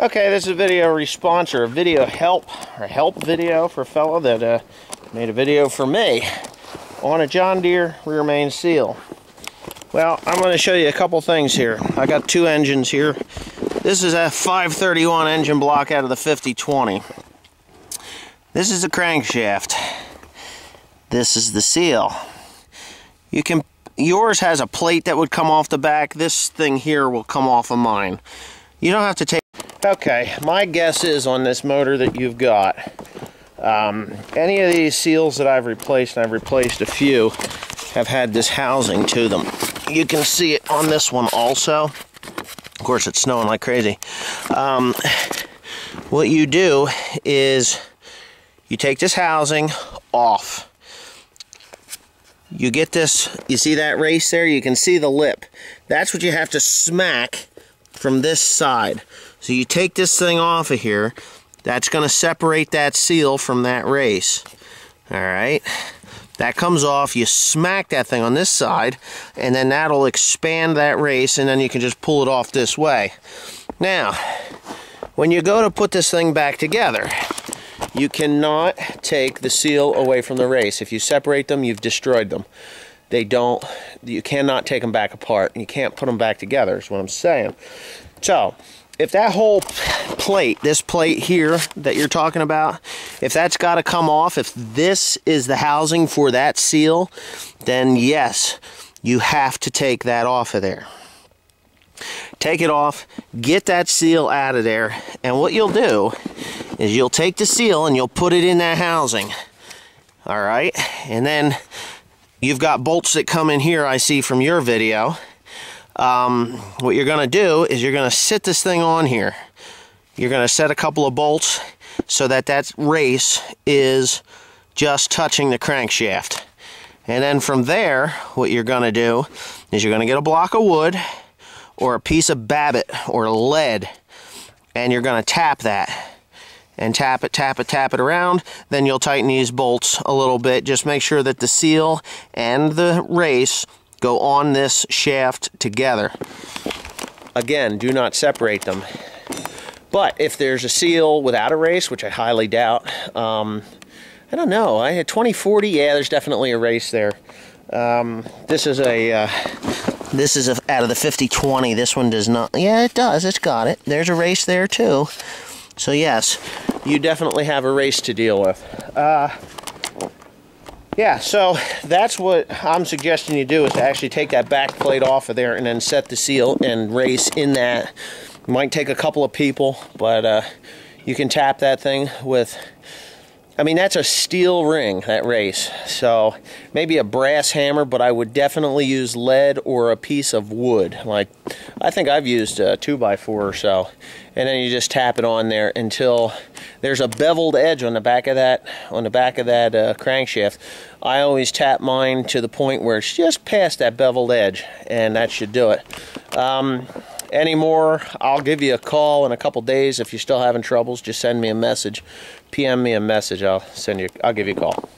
Okay, this is a video response or a video help video for a fellow that made a video for me on a John Deere rear main seal. Well, I'm going to show you a couple things here. I got two engines here. This is a 531 engine block out of the 5020. This is the crankshaft. This is the seal. Yours has a plate that would come off the back. This thing here will come off of mine. You don't have to take... Okay, my guess is on this motor that you've got, any of these seals that I've replaced, and I've replaced a few, have had this housing to them. You can see it on this one also. Of course, it's snowing like crazy. What you do is you take this housing off. You get this, you see that race there? You can see the lip. That's what you have to smack from this side. So you take this thing off of here. That's going to separate that seal from that race. Alright? That comes off. You smack that thing on this side, and then that'll expand that race, and then you can just pull it off this way. Now, when you go to put this thing back together, you cannot take the seal away from the race. If you separate them, you've destroyed them. You cannot take them back apart. You can't put them back together, is what I'm saying. So, if that whole plate, this plate here that you're talking about, if that's got to come off, if this is the housing for that seal, then yes, you have to take that off of there. Take it off, get that seal out of there, and what you'll do is you'll take the seal and you'll put it in that housing. Alright, and then you've got bolts that come in here, I see from your video. What you're going to do is you're going to sit this thing on here. You're going to set a couple of bolts so that that race is just touching the crankshaft. And then from there, what you're going to do is you're going to get a block of wood or a piece of babbitt or lead, and you're going to tap that. And tap it around. Then you'll tighten these bolts a little bit. Just make sure that the seal and the race go on this shaft together. Again, do not separate them. But if there's a seal without a race, which I highly doubt, I don't know. I had 2040. Yeah, there's definitely a race there. This is out of the 5020. This one does not. Yeah, it does. It's got it. There's a race there too. So yes, you definitely have a race to deal with. Yeah, so that's what I'm suggesting you do, is to actually take that back plate off of there and then set the seal and race in that. It might take a couple of people, but you can tap that thing with, I mean, that's a steel ring, that race. So maybe a brass hammer, but I would definitely use lead or a piece of wood. Like, I think I've used a 2x4 or so. And then you just tap it on there until there's a beveled edge on the back of that, crankshaft. I always tap mine to the point where it's just past that beveled edge, and that should do it. Any more, I'll give you a call in a couple days. If you're still having troubles, just send me a message. PM me a message. I'll give you a call.